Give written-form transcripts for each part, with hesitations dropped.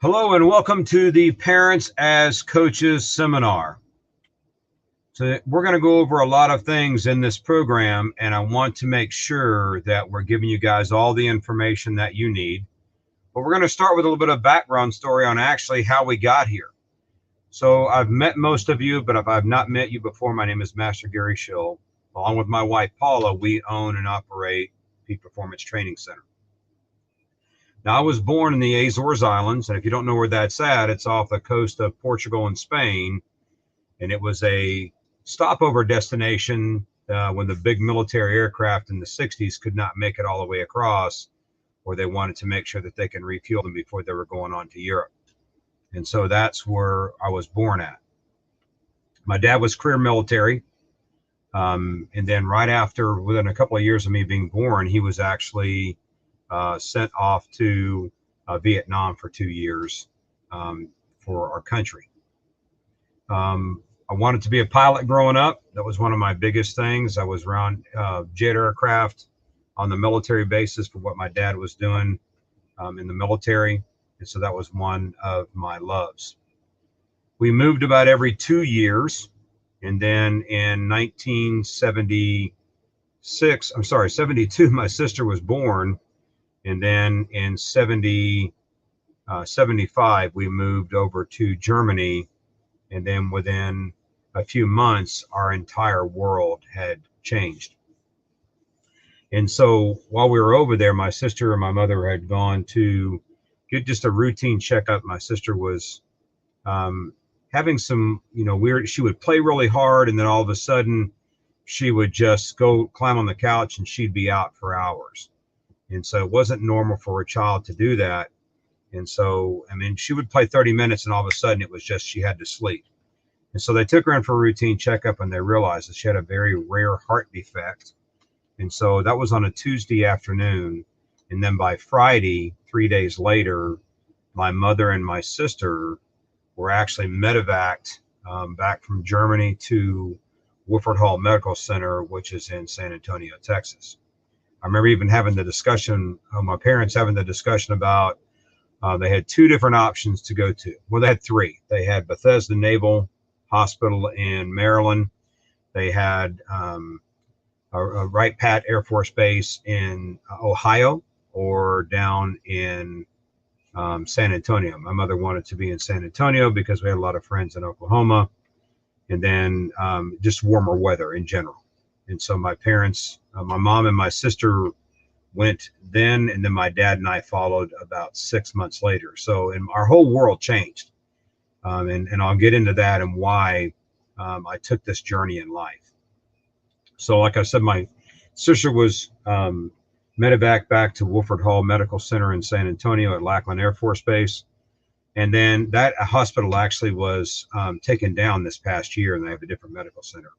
Hello and welcome to the Parents as Coaches seminar. So we're going to go over a lot of things in this program, and I want to make sure that we're giving you guys all the information that you need. But we're going to start with a little bit of background story on actually how we got here. So I've met most of you, but if I've not met you before, my name is Master Gary Schill. Along with my wife, Paula, we own and operate Peak Performance Training Center. Now, I was born in the Azores Islands, and if you don't know where that's at, it's off the coast of Portugal and Spain, and it was a stopover destination when the big military aircraft in the 60s could not make it all the way across, or they wanted to make sure that they can refuel them before they were going on to Europe. And so that's where I was born at. My dad was career military, and then right after, within a couple of years of me being born, he was actually sent off to Vietnam for 2 years for our country. I wanted to be a pilot growing up. That was one of my biggest things. I was around jet aircraft on the military bases for what my dad was doing in the military. And so that was one of my loves. We moved about every 2 years. And then in 72, my sister was born. And then in 75, we moved over to Germany. And then within a few months, our entire world had changed. And so while we were over there, my sister and my mother had gone to get just a routine checkup. My sister was having some, weird, she would play really hard. And then all of a sudden she would just go climb on the couch and she'd be out for hours. And so it wasn't normal for a child to do that. And so, she would play 30 minutes and all of a sudden it was just, she had to sleep. And so they took her in for a routine checkup and they realized that she had a very rare heart defect. And so that was on a Tuesday afternoon. And then by Friday, 3 days later, my mother and my sister were actually medevaced back from Germany to Woodford Hall Medical Center, which is in San Antonio, Texas. I remember even having the discussion, my parents having the discussion about they had two different options to go to. Well, they had three. They had Bethesda Naval Hospital in Maryland. They had a Wright-Patt Air Force Base in Ohio, or down in San Antonio. My mother wanted to be in San Antonio because we had a lot of friends in Oklahoma, and then just warmer weather in general. And so my parents, my mom and my sister went then, and then my dad and I followed about 6 months later. So our whole world changed. And I'll get into that and why I took this journey in life. So like I said, my sister was medevac back to Woodford Hall Medical Center in San Antonio at Lackland Air Force Base. And then that hospital actually was taken down this past year, and they have a different medical center.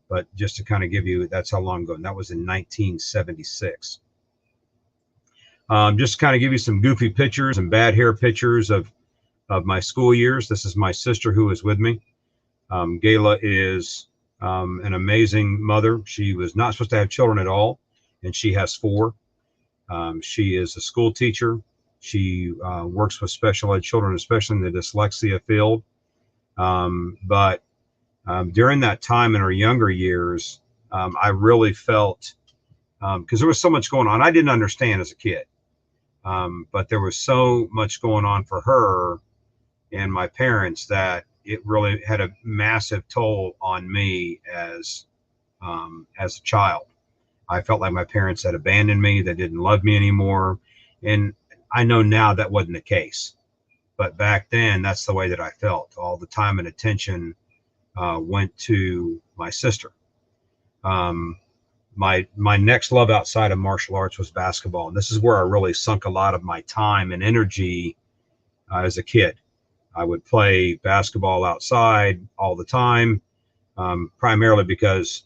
But just to kind of give you, that's how long ago, and that was in 1976. Just to kind of give you some goofy pictures and bad hair pictures of my school years. This is my sister who is with me. Gayla is an amazing mother. She was not supposed to have children at all, and she has 4. She is a school teacher. She works with special ed children, especially in the dyslexia field. But during that time in her younger years, I really felt, because there was so much going on. I didn't understand as a kid, but there was so much going on for her and my parents that it really had a massive toll on me as a child. I felt like my parents had abandoned me. They didn't love me anymore. And I know now that wasn't the case. But back then, that's the way that I felt. All the time and attention went to my sister. My next love outside of martial arts was basketball. And this is where I really sunk a lot of my time and energy as a kid. I would play basketball outside all the time, primarily because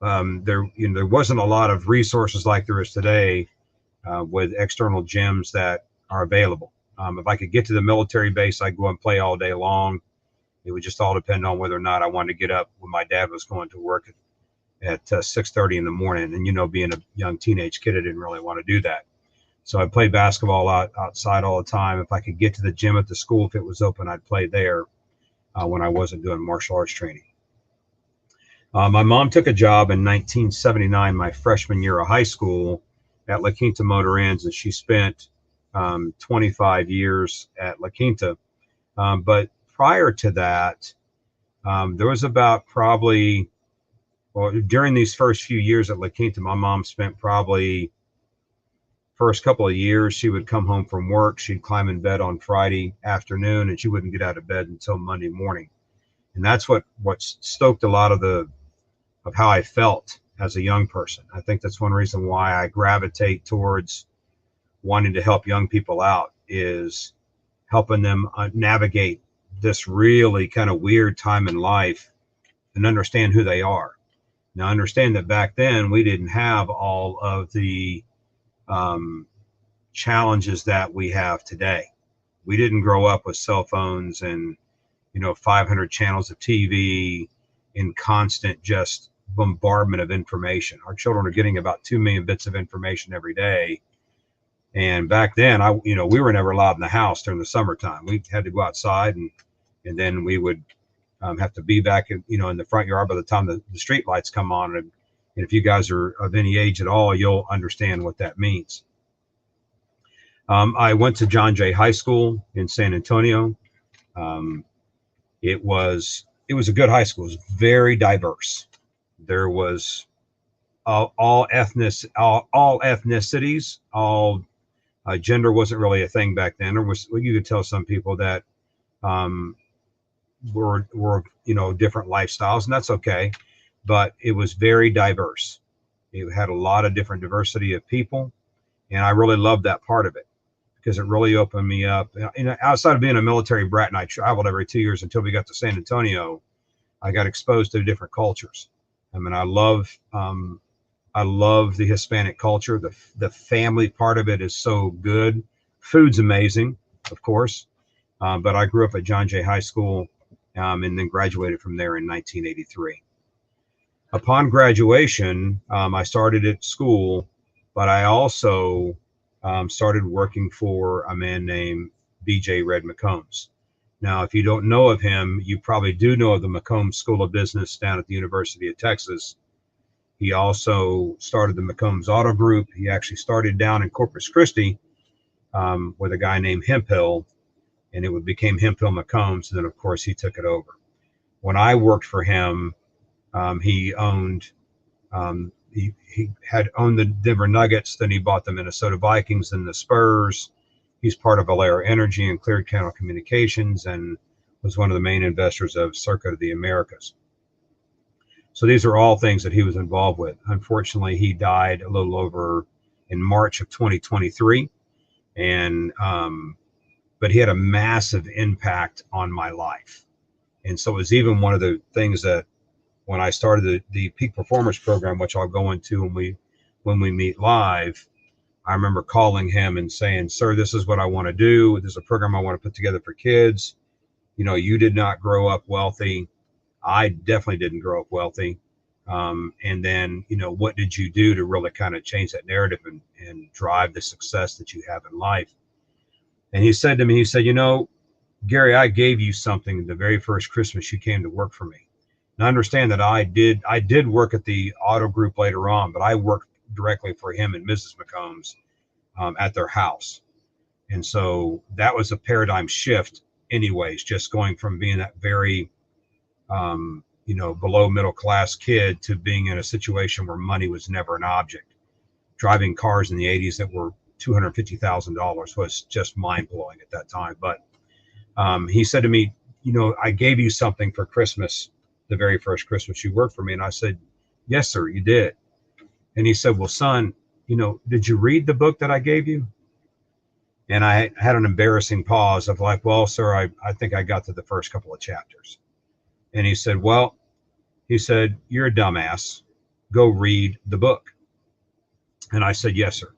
there wasn't a lot of resources like there is today with external gyms that are available. If I could get to the military base, I'd go and play all day long. It would just all depend on whether or not I wanted to get up when my dad was going to work at 6:30 in the morning. And, being a young teenage kid, I didn't really want to do that. So I played basketball outside all the time. If I could get to the gym at the school, if it was open, I'd play there when I wasn't doing martial arts training. My mom took a job in 1979, my freshman year of high school, at La Quinta Motor Inns, and she spent 25 years at La Quinta. But prior to that, there was about probably, well, during these first few years at La Quinta, my mom spent probably first couple of years, she would come home from work, she'd climb in bed on Friday afternoon, and she wouldn't get out of bed until Monday morning. And that's what stoked a lot of how I felt as a young person. I think that's one reason why I gravitate towards wanting to help young people out, is helping them navigate this really kind of weird time in life and understand who they are. Now, understand that back then we didn't have all of the challenges that we have today. We didn't grow up with cell phones and 500 channels of TV in constant just bombardment of information. Our children are getting about 2 million bits of information every day. And back then, we were never allowed in the house during the summertime. We had to go outside, and then we would have to be back in the front yard by the time the street lights come on. And if you guys are of any age at all, you'll understand what that means. I went to John Jay High School in San Antonio. It was a good high school. It was very diverse. There was all ethnicities, all gender wasn't really a thing back then. You could tell some people that were different lifestyles, and that's okay. But it was very diverse. It had a lot of different diversity of people, and I really loved that part of it, because it really opened me up. Outside of being a military brat, and I traveled every 2 years until we got to San Antonio, I got exposed to different cultures. I mean, I love the Hispanic culture. The family part of it is so good. Food's amazing, of course. But I grew up at John Jay High School, and then graduated from there in 1983. Upon graduation, I started at school, but I also started working for a man named B.J. Red McCombs. Now, if you don't know of him, you probably do know of the McCombs School of Business down at the University of Texas. He also started the McCombs Auto Group. He actually started down in Corpus Christi with a guy named Hemphill, and it became Hemphill McCombs. And then, of course, he took it over. When I worked for him, he had owned the Denver Nuggets, then he bought the Minnesota Vikings and the Spurs. He's part of Valero Energy and Clear Channel Communications, and was one of the main investors of Circuit of the Americas. So these are all things that he was involved with. Unfortunately, he died a little over in March of 2023, and but he had a massive impact on my life. And so it was even one of the things that when I started the Peak Performance Program, which I'll go into when we meet live, I remember calling him and saying, "Sir, this is what I want to do. This is a program I want to put together for kids. You did not grow up wealthy. I definitely didn't grow up wealthy. And then, what did you do to really kind of change that narrative and drive the success that you have in life?" And he said to me, "Gary, I gave you something the very first Christmas you came to work for me." Now, understand that I did work at the auto group later on, but I worked directly for him and Mrs. McCombs at their house. And so that was a paradigm shift anyways, just going from being that very, below middle class kid to being in a situation where money was never an object. Driving cars in the 80s that were $250,000 was just mind blowing at that time. But he said to me, "I gave you something for Christmas, the very first Christmas you worked for me." And I said, "Yes, sir, you did." And he said, "Well, son, did you read the book that I gave you?" And I had an embarrassing pause of like, "Well, sir, I think I got to the first couple of chapters." And he said, "You're a dumbass. Go read the book." And I said, "Yes, sir."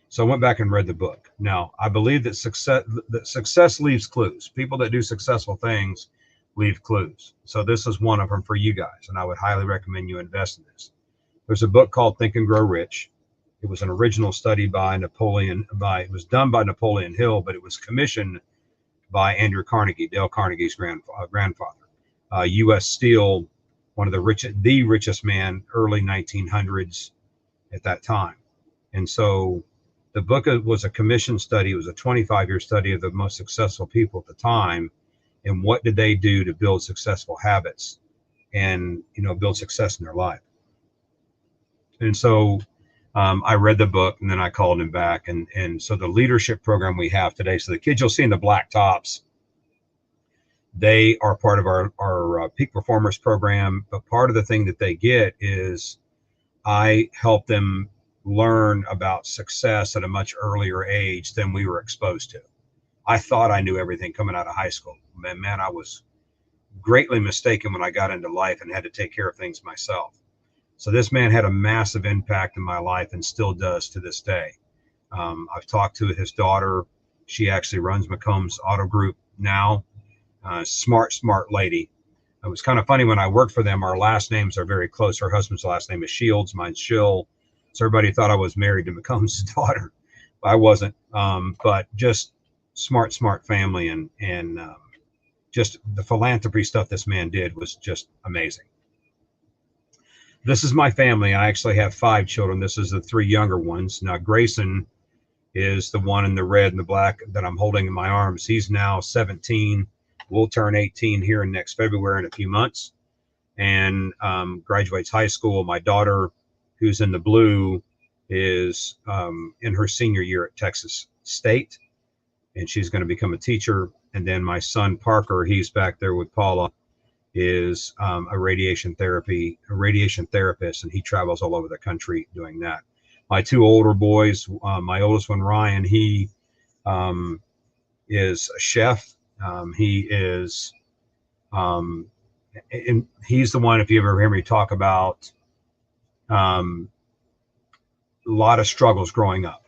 So I went back and read the book. Now, I believe that success leaves clues. People that do successful things leave clues. So this is one of them for you guys, and I would highly recommend you invest in this. There's a book called Think and Grow Rich. It was an original study by it was done by Napoleon Hill, but it was commissioned by Andrew Carnegie, Dale Carnegie's grandfather. U.S. Steel, one of the richest man, early 1900s at that time. And so the book was a commission study. It was a 25-year study of the most successful people at the time, and what did they do to build successful habits and, build success in their life. And so I read the book, and then I called him back. And so the leadership program we have today, so the kids you'll see in the black tops, they are part of our Peak Performers program. But part of the thing that they get is I help them learn about success at a much earlier age than we were exposed to. I thought I knew everything coming out of high school. Man, I was greatly mistaken when I got into life and had to take care of things myself. So this man had a massive impact in my life and still does to this day. I've talked to his daughter. She actually runs McCombs Auto Group now. Smart lady. It was kind of funny when I worked for them. Our last names are very close. Her husband's last name is Shields. Mine's Schill. So everybody thought I was married to McCombs' daughter. I wasn't. But just smart family, and just the philanthropy stuff this man did was just amazing. This is my family. I actually have 5 children. This is the 3 younger ones. Now, Grayson is the one in the red and the black that I'm holding in my arms. He's now 17. We'll turn 18 here in next February in a few months, and graduates high school. My daughter, who's in the blue, is in her senior year at Texas State, and she's going to become a teacher. And then my son, Parker, he's back there with Paula, is a radiation therapist, and he travels all over the country doing that. My 2 older boys, my oldest one, Ryan, he is a chef. He is, and he's the one, if you ever hear me talk about a lot of struggles growing up.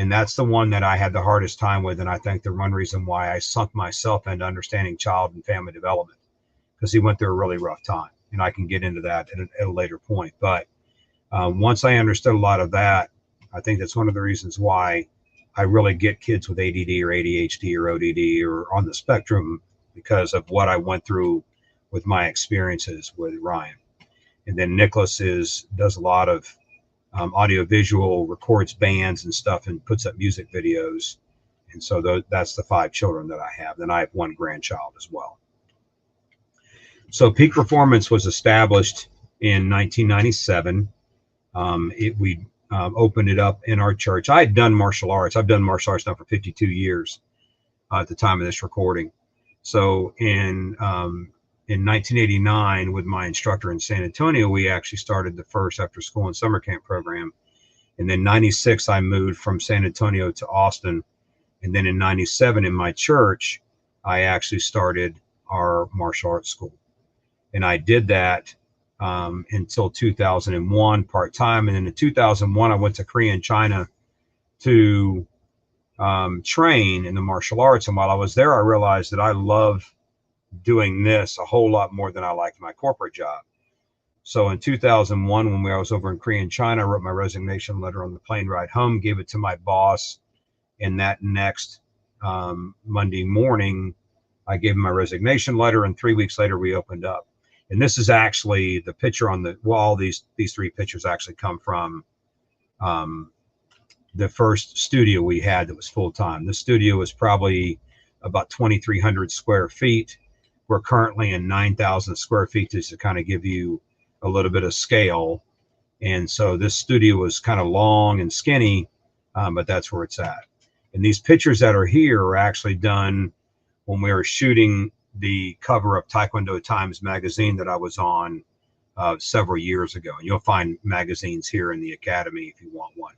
And that's the one that I had the hardest time with. And I think the one reason why I sunk myself into understanding child and family development, because he went through a really rough time. And I can get into that at a later point. But once I understood a lot of that, I think that's one of the reasons why I really get kids with ADD or ADHD or ODD or on the spectrum, because of what I went through with my experiences with Ryan. And then Nicholas does a lot of audio visual, records bands and stuff, and puts up music videos. And so that's the 5 children that I have. Then I have 1 grandchild as well. So Peak Performance was established in 1997. We opened it up in our church. I had done martial arts. I've done martial arts now for 52 years at the time of this recording. So in 1989, with my instructor in San Antonio, we actually started the first after school and summer camp program. And then 96, I moved from San Antonio to Austin. And then in 97, in my church, I actually started our martial arts school. And I did that until 2001 part-time. And then in 2001, I went to Korea and China to train in the martial arts. And while I was there, I realized that I love doing this a whole lot more than I liked my corporate job. So in 2001, when I was over in Korea and China, I wrote my resignation letter on the plane ride home, gave it to my boss. And that next Monday morning, I gave him my resignation letter. And 3 weeks later, we opened up. And this is actually the picture on the wall. These 3 pictures actually come from the first studio we had that was full-time. The studio was probably about 2,300 square feet. We're currently in 9,000 square feet, just to kind of give you a little bit of scale. And so this studio was kind of long and skinny, but that's where it's at. And these pictures that are here are actually done when we were shooting the cover of Taekwondo Times magazine that I was on several years ago. And you'll find magazines here in the academy if you want one.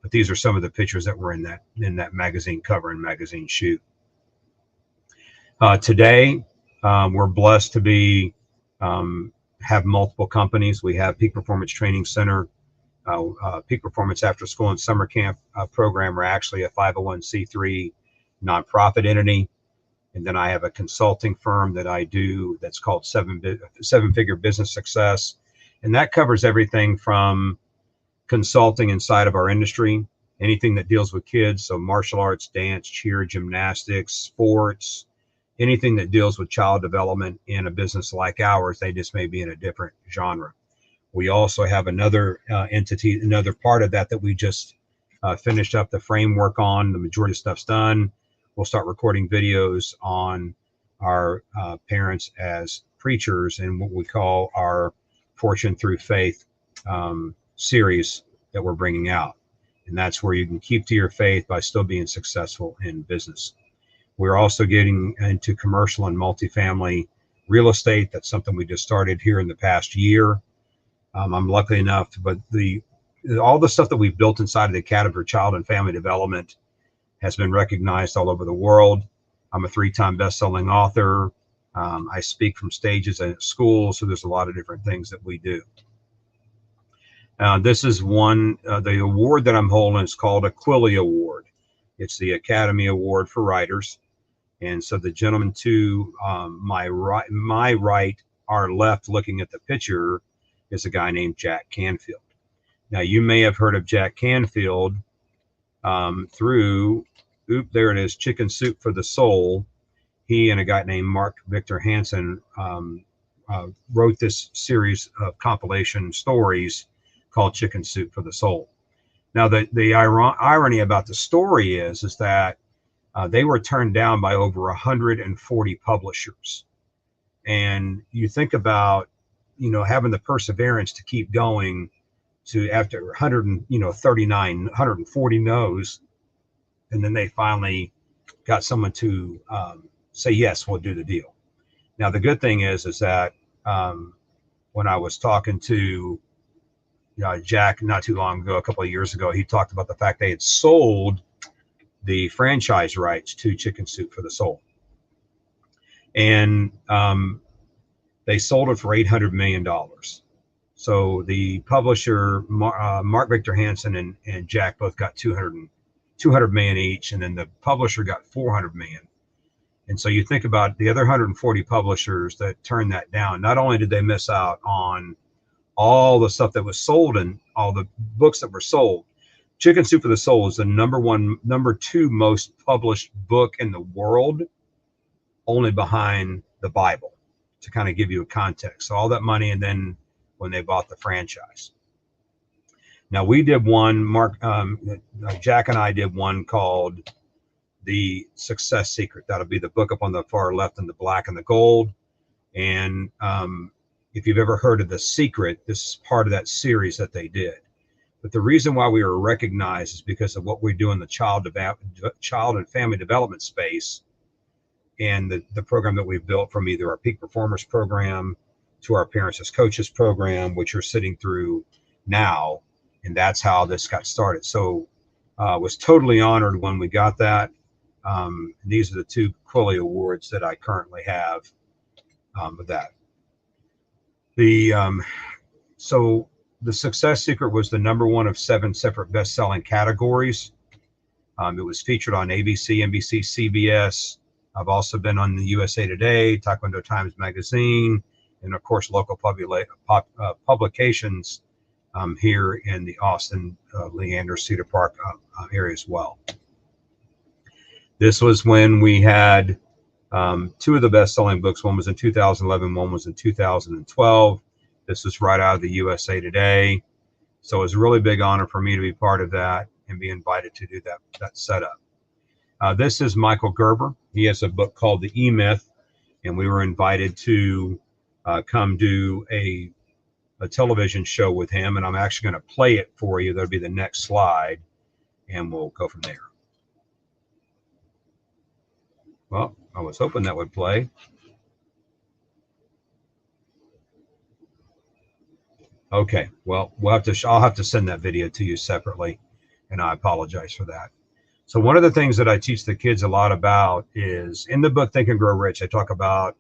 But these are some of the pictures that were in that magazine cover and magazine shoot. Today, we're blessed to have multiple companies. We have Peak Performance Training Center, Peak Performance After School and Summer Camp program. We're actually a 501c3 nonprofit entity. And then I have a consulting firm that I do that's called Seven Figure Business Success. And that covers everything from consulting inside of our industry, anything that deals with kids. So martial arts, dance, cheer, gymnastics, sports, anything that deals with child development in a business like ours. They just may be in a different genre. We also have another entity, another part of that we just finished up the framework on. The majority of stuff's done. We'll start recording videos on our parents as preachers and what we call our Fortune Through Faith series that we're bringing out. And that's where you can keep to your faith by still being successful in business. We're also getting into commercial and multifamily real estate. That's something we just started here in the past year. I'm lucky enough, but all the stuff that we've built inside of the Academy for Child and Family Development has been recognized all over the world. I'm a 3-time best-selling author. I speak from stages at schools, so there's a lot of different things that we do. This is one, the award that I'm holding is called a Quilly Award. It's the Academy Award for Writers. And so the gentleman to my right, our left, looking at the picture, is a guy named Jack Canfield. Now, you may have heard of Jack Canfield through, there it is, Chicken Soup for the Soul. He and a guy named Mark Victor Hansen wrote this series of compilation stories called Chicken Soup for the Soul. Now, the irony about the story is that they were turned down by over 140 publishers. And you think about, having the perseverance to keep going to after 139, 140 no's, and then they finally got someone to say, yes, we'll do the deal. Now, the good thing is that when I was talking to Jack not too long ago, a couple of years ago, he talked about the fact they had sold the franchise rights to Chicken Soup for the Soul. And they sold it for $800 million. So the publisher, Mark Victor Hansen and Jack both got 200 million each, and then the publisher got 400 million. And so you think about the other 140 publishers that turned that down. Not only did they miss out on all the stuff that was sold and all the books that were sold, Chicken Soup for the Soul is the number 2 most published book in the world, only behind the Bible, to kind of give you a context. So all that money, and then when they bought the franchise. Now, we did one, Jack and I did one called The Success Secret. That'll be the book up on the far left in the black and the gold. And if you've ever heard of The Secret, this is part of that series that they did. But the reason why we were recognized is because of what we do in the child and family development space, and the program that we've built, from either our Peak Performers program to our Parents as Coaches program, which you're sitting through now. And that's how this got started. So was totally honored when we got that. These are the 2 Quilly Awards that I currently have with that. So The Success Secret was the #1 of 7 separate best-selling categories. It was featured on ABC, NBC, CBS. I've also been on the USA Today, Taekwondo Times Magazine, and of course local publications here in the Austin, Leander, Cedar Park area as well. This was when we had 2 of the best-selling books. One was in 2011, one was in 2012. This was right out of the USA Today. So it was a really big honor for me to be part of that and be invited to do that setup. This is Michael Gerber. He has a book called The E-Myth, and we were invited to come do a television show with him, and I'm actually going to play it for you. That'll be the next slide, and we'll go from there. Well, I was hoping that would play. Okay, well, I'll have to send that video to you separately, and I apologize for that. So one of the things that I teach the kids a lot about is, in the book Think and Grow Rich, I talk about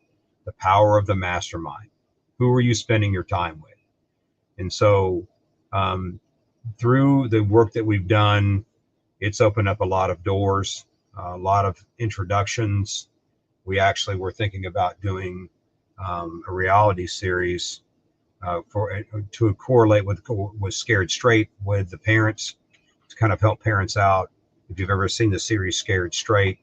the power of the mastermind. Who are you spending your time with? And so through the work that we've done, it's opened up a lot of doors, a lot of introductions. We actually were thinking about doing a reality series to correlate with Scared Straight with the parents, to kind of help parents out. If you've ever seen the series Scared Straight,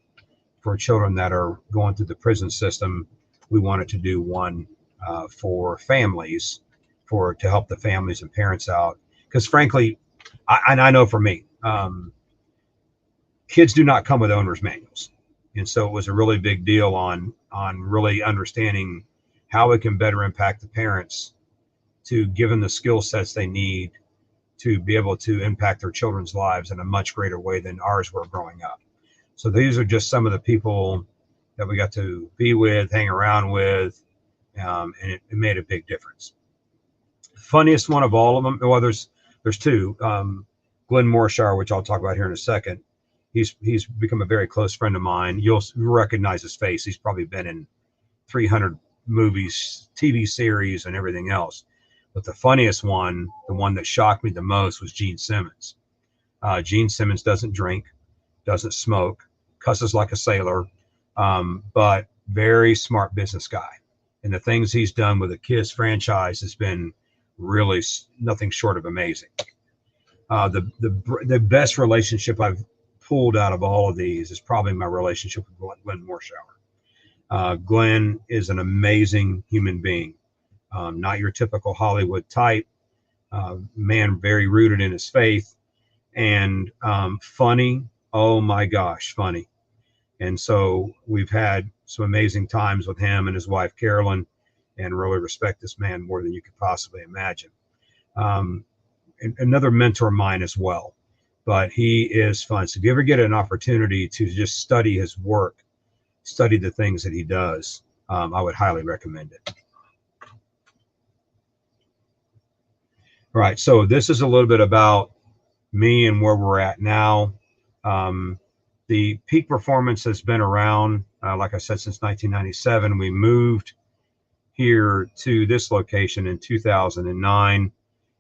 for children that are going through the prison system, we wanted to do one for families, to help the families and parents out. Because frankly, I know for me, kids do not come with owner's manuals, and so it was a really big deal on really understanding how it can better impact the parents, to give them the skill sets they need to be able to impact their children's lives in a much greater way than ours were growing up. So these are just some of the people that we got to be with, hang around with, and it made a big difference. Funniest one of all of them, well, there's two. Glenn Morshower, which I'll talk about here in a second. He's become a very close friend of mine. You'll recognize his face. He's probably been in 300 movies, TV series, and everything else. But the funniest one, the one that shocked me the most, was Gene Simmons. Gene Simmons doesn't drink, doesn't smoke, cusses like a sailor, but very smart business guy. And the things he's done with the Kiss franchise has been really nothing short of amazing. The best relationship I've pulled out of all of these is probably my relationship with Glenn Morshower. Glenn is an amazing human being, not your typical Hollywood type, man, very rooted in his faith, and funny. Oh my gosh, funny. And so we've had some amazing times with him and his wife, Carolyn, and really respect this man more than you could possibly imagine. Another mentor of mine as well, but he is fun. So if you ever get an opportunity to just study his work, study the things that he does, I would highly recommend it. All right, so this is a little bit about me and where we're at now. The Peak Performance has been around, like I said, since 1997. We moved here to this location in 2009,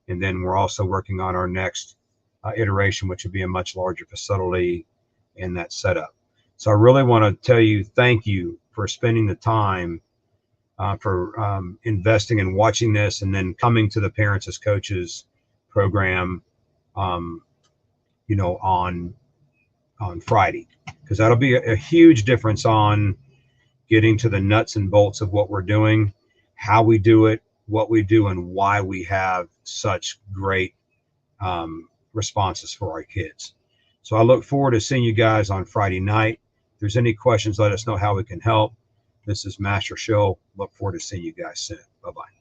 and then we're also working on our next iteration, which would be a much larger facility in that setup. So I really want to tell you, thank you for spending the time, for investing and watching this, and then coming to the Parents as Coaches program, you know, on Friday, because that'll be a huge difference on getting to the nuts and bolts of what we're doing, how we do it, what we do, and why we have such great responses for our kids. So I look forward to seeing you guys on Friday night. If there's any questions, let us know how we can help. This is Master Show. Look forward to seeing you guys soon. Bye-bye.